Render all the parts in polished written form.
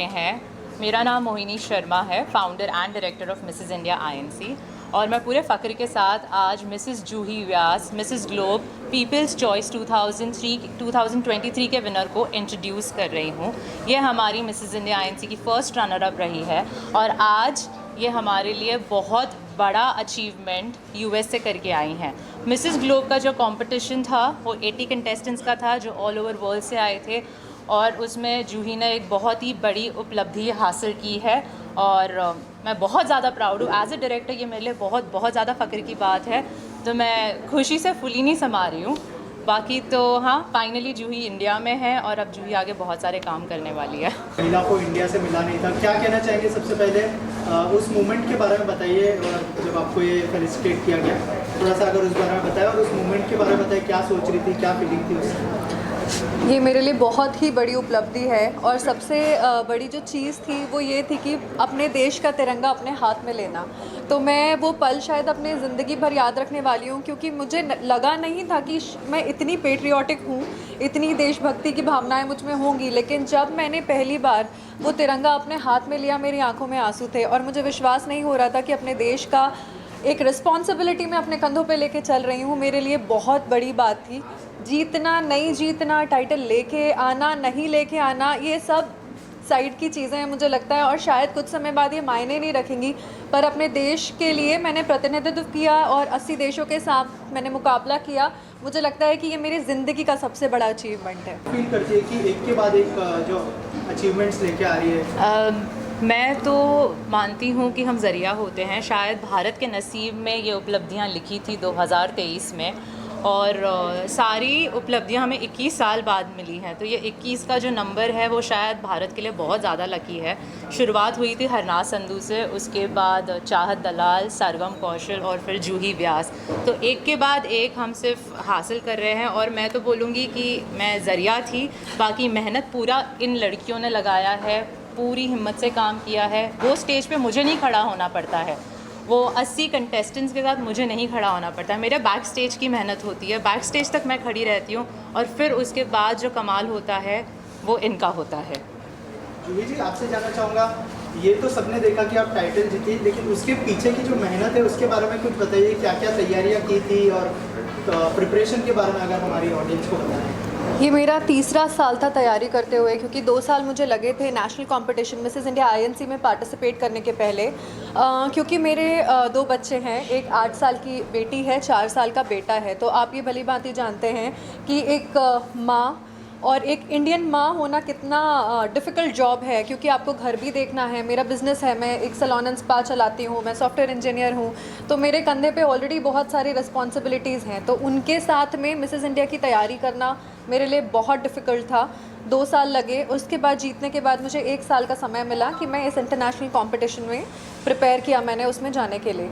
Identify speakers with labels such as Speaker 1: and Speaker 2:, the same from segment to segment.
Speaker 1: हैं। मेरा नाम मोहिनी शर्मा है, founder and director of Mrs India INC, और मैं पूरे फ़ख्र के साथ आज मिसेस जूही व्यास, मिसेस ग्लोब, पीपल्स चॉइस 2023 के विनर को इंट्रोड्यूस कर रही हूँ। ये हमारी मिसेस इंडिया आईएनसी की फ़र्स्ट रनर अप रही है और आज ये हमारे लिए बहुत बड़ा अचीवमेंट यूएस से करके आई हैं। मिसेस ग्लोब का जो कंपटीशन था वो 80 कंटेस्टेंट्स का था जो ऑल ओवर वर्ल्ड से आए थे, और उसमें जूही ने एक बहुत ही बड़ी उपलब्धि हासिल की है और मैं बहुत ज़्यादा प्राउड हूँ। एज ए डायरेक्टर ये मेरे लिए बहुत ज़्यादा फ़ख्र की बात है, तो मैं खुशी से फुली नहीं समा रही हूँ। बाकी तो हाँ, फाइनली जूही इंडिया में है और अब जूही आगे बहुत सारे काम करने वाली है।
Speaker 2: महिला को इंडिया से मिला नहीं था, क्या कहना चाहेंगे? सबसे पहले उस मोमेंट के बारे में बताइए, और जब आपको ये फेलिसिटेट किया गया थोड़ा सा अगर उस बारे में बताएं, और उस मोमेंट के बारे में बताइए, क्या सोच रही थी, क्या फीलिंग थी उससे?
Speaker 3: ये मेरे लिए बहुत ही बड़ी उपलब्धि है और सबसे बड़ी जो चीज़ थी वो ये थी कि अपने देश का तिरंगा अपने हाथ में लेना। तो मैं वो पल शायद अपने ज़िंदगी भर याद रखने वाली हूँ, क्योंकि मुझे लगा नहीं था कि मैं इतनी पेट्रियाटिक हूँ, इतनी देशभक्ति की भावनाएं मुझ में होंगी। लेकिन जब मैंने पहली बार वो तिरंगा अपने हाथ में लिया, मेरी आंखों में आंसू थे और मुझे विश्वास नहीं हो रहा था कि अपने देश का एक रिस्पॉन्सिबिलिटी मैं अपने कंधों पे लेके चल रही हूँ। मेरे लिए बहुत बड़ी बात थी। जीतना नहीं जीतना, टाइटल लेके आना नहीं लेके आना, ये सब साइड की चीज़ें हैं मुझे लगता है, और शायद कुछ समय बाद ये मायने नहीं रखेंगी। पर अपने देश के लिए मैंने प्रतिनिधित्व किया और 80 देशों के साथ मैंने मुकाबला किया। मुझे लगता है कि ये मेरी ज़िंदगी का सबसे बड़ा अचीवमेंट है।
Speaker 2: फील करती है कि एक के बाद एक जो अचीवमेंट्स लेके आ रही है?
Speaker 1: मैं तो मानती हूँ कि हम ज़रिया होते हैं। शायद भारत के नसीब में ये उपलब्धियाँ लिखी थी 2023 में, और सारी उपलब्धियाँ हमें 21 साल बाद मिली हैं। तो ये 21 का जो नंबर है वो शायद भारत के लिए बहुत ज़्यादा लकी है। शुरुआत हुई थी हरनाज संधू से, उसके बाद चाहत दलाल, सरगम कौशल और फिर जूही व्यास। तो एक के बाद एक हम सिर्फ हासिल कर रहे हैं, और मैं तो बोलूँगी कि मैं ज़रिया थी, बाकी मेहनत पूरा इन लड़कियों ने लगाया है, पूरी हिम्मत से काम किया है। वो स्टेज पे मुझे नहीं खड़ा होना पड़ता है, वो 80 कंटेस्टेंट्स के साथ मुझे नहीं खड़ा होना पड़ता है। मेरे बैक स्टेज की मेहनत होती है, बैक स्टेज तक मैं खड़ी रहती हूँ, और फिर उसके बाद जो कमाल होता है वो इनका होता है।
Speaker 2: जूही जी, आपसे जानना चाहूँगा, ये तो सबने देखा कि आप टाइटल जीती, लेकिन उसके पीछे की जो मेहनत है उसके बारे में कुछ बताइए। क्या क्या तैयारियाँ की थी और प्रिपरेशन के बारे में अगर हमारी ऑडियंस को बताएं।
Speaker 3: ये मेरा तीसरा साल था तैयारी करते हुए, क्योंकि 2 साल मुझे लगे थे national competition Mrs India INC में पार्टिसिपेट करने के पहले। क्योंकि मेरे 2 बच्चे हैं, एक 8 साल की बेटी है, 4 साल का बेटा है। तो आप ये भली भांति जानते हैं कि एक माँ और एक इंडियन माँ होना कितना डिफ़िकल्ट जॉब है, क्योंकि आपको घर भी देखना है। मेरा बिज़नेस है, मैं एक सैलून एंड स्पा चलाती हूँ, मैं सॉफ्टवेयर इंजीनियर हूँ, तो मेरे कंधे पे ऑलरेडी बहुत सारी रिस्पॉन्सिबिलिटीज़ हैं। तो उनके साथ में मिसेस इंडिया की तैयारी करना मेरे लिए बहुत डिफ़िकल्ट था। 2 साल लगे। उसके बाद जीतने के बाद मुझे 1 साल का समय मिला कि मैं इस इंटरनेशनल कंपटीशन में प्रिपेयर किया मैंने उसमें जाने के लिए।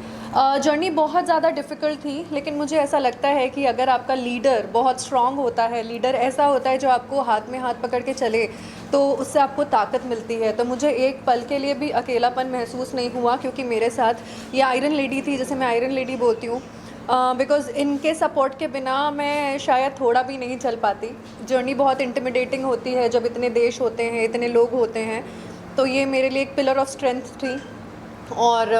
Speaker 3: जर्नी बहुत ज़्यादा डिफ़िकल्ट थी, लेकिन मुझे ऐसा लगता है कि अगर आपका लीडर बहुत स्ट्रॉन्ग होता है, लीडर ऐसा होता है जो आपको हाथ में हाथ पकड़ के चले, तो उससे आपको ताकत मिलती है। तो मुझे एक पल के लिए भी अकेलापन महसूस नहीं हुआ, क्योंकि मेरे साथ ये आयरन लेडी थी, जिसे मैं आयरन लेडी बोलती हूँ, बिकॉज़ इनके सपोर्ट के बिना मैं शायद थोड़ा भी नहीं चल पाती। जर्नी बहुत इंटिमिडेटिंग होती है जब इतने देश होते हैं, इतने लोग होते हैं। तो ये मेरे लिए एक पिलर ऑफ स्ट्रेंथ थी, और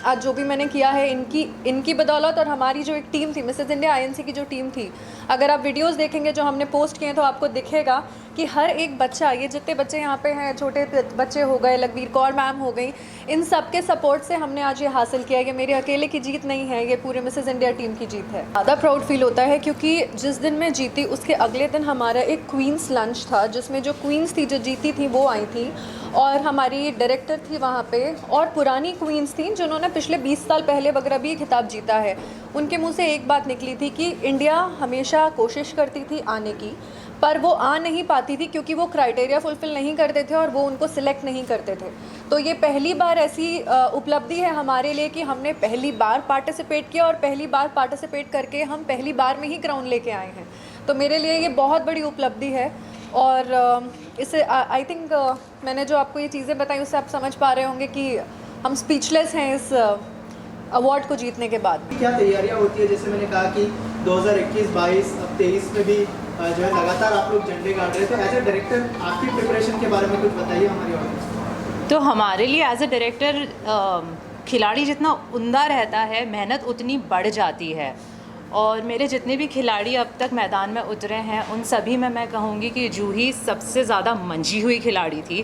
Speaker 3: आज जो भी मैंने किया है इनकी बदौलत। और हमारी जो एक टीम थी, मिसेस इंडिया आईएनसी की जो टीम थी, अगर आप वीडियोस देखेंगे जो हमने पोस्ट किए हैं तो आपको दिखेगा कि हर एक बच्चा, ये जितने बच्चे यहाँ पे हैं, छोटे बच्चे हो गए, लखबीर कौर मैम हो गई, इन सब के सपोर्ट से हमने आज ये हासिल किया। ये मेरे अकेले की जीत नहीं है, ये पूरे मिसेस इंडिया टीम की जीत है। ज़्यादा प्राउड फील होता है क्योंकि जिस दिन मैं जीती उसके अगले दिन हमारा एक क्वींस लंच था, जिसमें जो क्वींस थी जो जीती थी वो आई थी, और हमारी डायरेक्टर थी वहाँ पे, और पुरानी क्वींस थी जिन्होंने पिछले 20 साल पहले वगैरह भी खिताब जीता है। उनके मुंह से एक बात निकली थी कि इंडिया हमेशा कोशिश करती थी आने की, पर वो आ नहीं पाती थी क्योंकि वो क्राइटेरिया फुलफ़िल नहीं करते थे और वो उनको सिलेक्ट नहीं करते थे। तो ये पहली बार ऐसी उपलब्धि है हमारे लिए कि हमने पहली बार पार्टिसिपेट किया, और पहली बार पार्टिसिपेट करके हम पहली बार में ही क्राउन लेके आए हैं। तो मेरे लिए ये बहुत बड़ी उपलब्धि है, और इससे आई थिंक मैंने जो आपको ये चीज़ें बताई उससे आप समझ पा रहे होंगे कि हम स्पीचलेस हैं इस अवार्ड को जीतने के बाद।
Speaker 2: क्या तैयारियां होती है? जैसे मैंने कहा कि 2021-22 अब 23 में भी जो है लगातार आप लोग झंडे गाड़ रहे हैं, तो एज ए डायरेक्टर आपकी प्रिपरेशन के बारे में कुछ बताइए हमारी ऑडियंस को।
Speaker 1: तो हमारे लिए एज अ डायरेक्टर खिलाड़ी जितना उमदा रहता है, मेहनत उतनी बढ़ जाती है। और मेरे जितने भी खिलाड़ी अब तक मैदान में उतरे हैं, उन सभी में मैं कहूँगी कि जूही सबसे ज़्यादा मंझी हुई खिलाड़ी थी,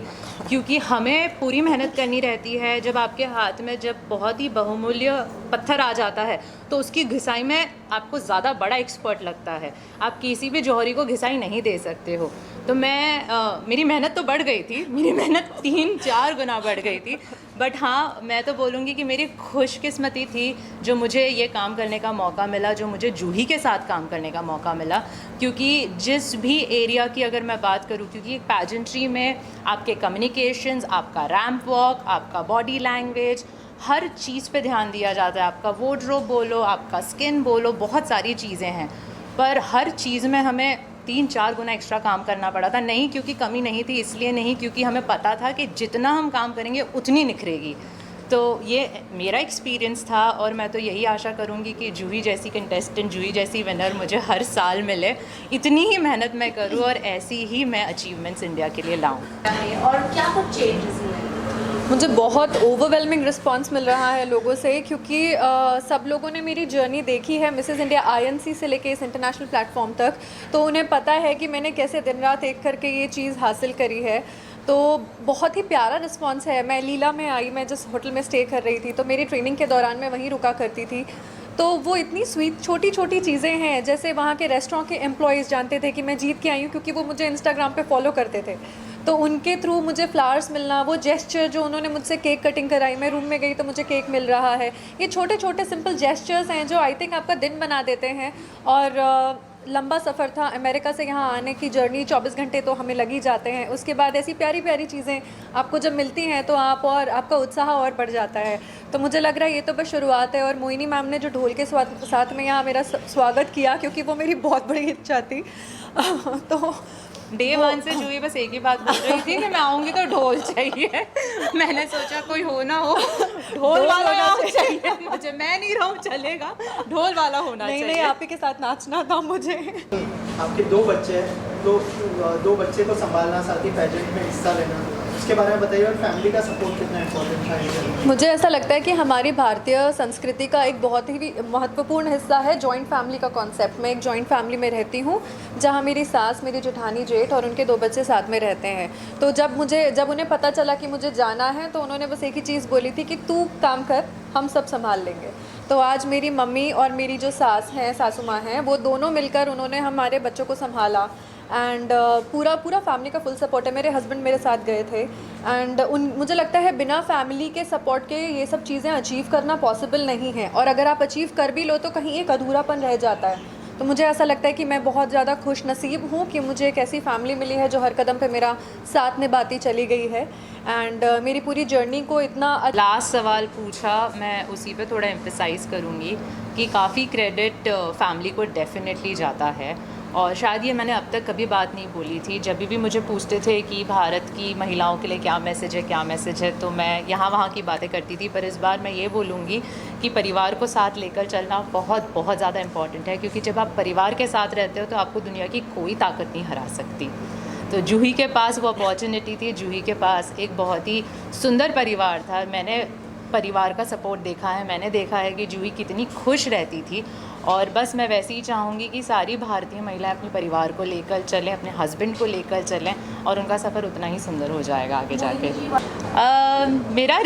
Speaker 1: क्योंकि हमें पूरी मेहनत करनी रहती है। जब आपके हाथ में जब बहुत ही बहुमूल्य पत्थर आ जाता है तो उसकी घिसाई में आपको ज़्यादा बड़ा एक्सपर्ट लगता है, आप किसी भी जौहरी को घिसाई नहीं दे सकते हो। तो मेरी मेहनत तो बढ़ गई थी, मेरी मेहनत 3-4 गुना बढ़ गई थी। बट हाँ, मैं तो बोलूँगी कि मेरी खुशकिस्मती थी जो मुझे ये काम करने का मौका मिला, जो मुझे जूही के साथ काम करने का मौका मिला। क्योंकि जिस भी एरिया की अगर मैं बात करूँ, क्योंकि एक पैजेंट्री में आपके कम्युनिकेशंस, आपका रैंप वॉक, आपका बॉडी लैंग्वेज, हर चीज़ पे ध्यान दिया जाता है। आपका वार्डरोब बोलो, आपका स्किन बोलो, बहुत सारी चीज़ें हैं। पर हर चीज़ में हमें 3-4 गुना एक्स्ट्रा काम करना पड़ा था। नहीं क्योंकि कमी नहीं थी, इसलिए नहीं, क्योंकि हमें पता था कि जितना हम काम करेंगे उतनी निखरेगी। तो ये मेरा एक्सपीरियंस था और मैं तो यही आशा करूँगी कि जूही जैसी कंटेस्टेंट, जूही जैसी विनर मुझे हर साल मिले। इतनी ही मेहनत मैं करूँ और ऐसी ही मैं अचीवमेंट्स इंडिया के लिए लाऊँ।
Speaker 4: और क्या कुछ चेंजेस हुए?
Speaker 3: मुझे बहुत ओवरवेलमिंग रिस्पांस मिल रहा है लोगों से, क्योंकि सब लोगों ने मेरी जर्नी देखी है मिसेस इंडिया आईएनसी से लेके इस इंटरनेशनल प्लेटफॉर्म तक। तो उन्हें पता है कि मैंने कैसे दिन रात एक करके ये चीज़ हासिल करी है। तो बहुत ही प्यारा रिस्पांस है। मैं लीला में आई, मैं जिस होटल में स्टे कर रही थी, तो मेरी ट्रेनिंग के दौरान मैं वहीं रुका करती थी। तो वो इतनी स्वीट छोटी छोटी चीज़ें हैं, जैसे वहाँ के रेस्टोरेंट के एम्प्लॉयज़ जानते थे कि मैं जीत के आई हूँ, क्योंकि वो मुझे इंस्टाग्राम पे फॉलो करते थे। तो उनके थ्रू मुझे फ्लावर्स मिलना, वो जेस्चर जो उन्होंने मुझसे केक कटिंग कराई, मैं रूम में गई तो मुझे केक मिल रहा है। ये छोटे छोटे सिंपल जेस्चर्स हैं जो आई थिंक आपका दिन बना देते हैं। और लंबा सफ़र था अमेरिका से यहाँ आने की, जर्नी 24 घंटे तो हमें लग ही जाते हैं। उसके बाद ऐसी प्यारी प्यारी चीज़ें आपको जब मिलती हैं तो आपका उत्साह और बढ़ जाता है। तो मुझे लग रहा है ये तो बस शुरुआत है। और मोहिनी मैम ने जो ढोल के साथ में यहाँ मेरा स्वागत किया, क्योंकि वो मेरी बहुत बड़ी इच्छा थी। तो
Speaker 1: डे 1 से जूही बस एक ही बात बोल रही थी कि मैं आऊँगी तो ढोल चाहिए। मैंने सोचा कोई हो ना हो, ढोल वाला होना चाहिए मुझे। मैं नहीं रहूँ चलेगा, ढोल वाला होना चाहिए।
Speaker 3: नहीं, आप ही के साथ नाचना था मुझे।
Speaker 2: आपके 2 बच्चे हैं, तो 2 बच्चे को संभालना, साथ ही पेजेंट में हिस्सा लेना, उसके बारे में बताइए। और फैमिली का सपोर्ट कितना इम्पोर्टेंट था?
Speaker 3: मुझे ऐसा लगता है कि हमारी भारतीय संस्कृति का एक बहुत ही महत्वपूर्ण हिस्सा है जॉइंट फैमिली का कॉन्सेप्ट। मैं एक जॉइंट फैमिली में रहती हूँ, जहाँ मेरी सास, मेरी जेठानी, जेठ और उनके 2 बच्चे साथ में रहते हैं। तो जब उन्हें पता चला कि मुझे जाना है, तो उन्होंने बस एक ही चीज़ बोली थी कि तू काम कर, हम सब संभाल लेंगे। तो आज मेरी मम्मी और मेरी जो सासू माँ हैं, वो दोनों मिलकर उन्होंने हमारे बच्चों को संभाला। एंड पूरा फैमिली का फुल सपोर्ट है। मेरे हस्बैंड मेरे साथ गए थे। एंड मुझे लगता है बिना फैमिली के सपोर्ट के ये सब चीज़ें अचीव करना पॉसिबल नहीं है। और अगर आप अचीव कर भी लो तो कहीं एक अधूरापन रह जाता है। तो मुझे ऐसा लगता है कि मैं बहुत ज़्यादा खुश नसीब हूँ कि मुझे एक ऐसी फैमिली मिली है जो हर कदम पे मेरा साथ निभाती चली गई है। एंड मेरी पूरी जर्नी को इतना
Speaker 1: लास्ट सवाल पूछा, मैं उसी पे थोड़ा एम्फसाइज़ करूँगी कि काफ़ी क्रेडिट फैमिली को डेफिनेटली जाता है। और शायद ये मैंने अब तक कभी बात नहीं बोली थी। जब भी मुझे पूछते थे कि भारत की महिलाओं के लिए क्या मैसेज है, तो मैं यहाँ वहाँ की बातें करती थी। पर इस बार मैं ये बोलूँगी कि परिवार को साथ लेकर चलना बहुत बहुत ज़्यादा इम्पॉर्टेंट है, क्योंकि जब आप परिवार के साथ रहते हो तो आपको दुनिया की कोई ताकत नहीं हरा सकती। तो जूही के पास वो अपॉर्चुनिटी थी, जूही के पास एक बहुत ही सुंदर परिवार था। मैंने परिवार का सपोर्ट देखा है, मैंने देखा है कि जूही कितनी खुश रहती थी। और बस मैं वैसे ही चाहूँगी कि सारी भारतीय महिलाएं अपने परिवार को लेकर चलें, अपने हस्बैंड को लेकर चलें, और उनका सफ़र उतना ही सुंदर हो जाएगा आगे जाके। मेरा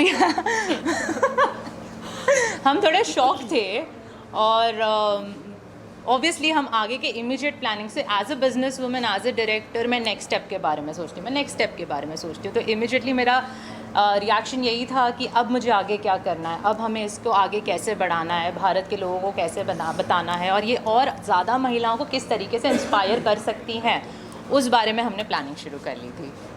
Speaker 1: हम थोड़े शॉक थे। और ऑब्वियसली हम आगे के इमीडिएट प्लानिंग से as a business women, as a director, मैं नेक्स्ट स्टेप के बारे में सोचती हूँ। तो इमीडिएटली मेरा रिएक्शन यही था कि अब मुझे आगे क्या करना है, अब हमें इसको आगे कैसे बढ़ाना है, भारत के लोगों को कैसे बताना है, और ये और ज़्यादा महिलाओं को किस तरीके से इंस्पायर कर सकती हैं, उस बारे में हमने प्लानिंग शुरू कर ली थी।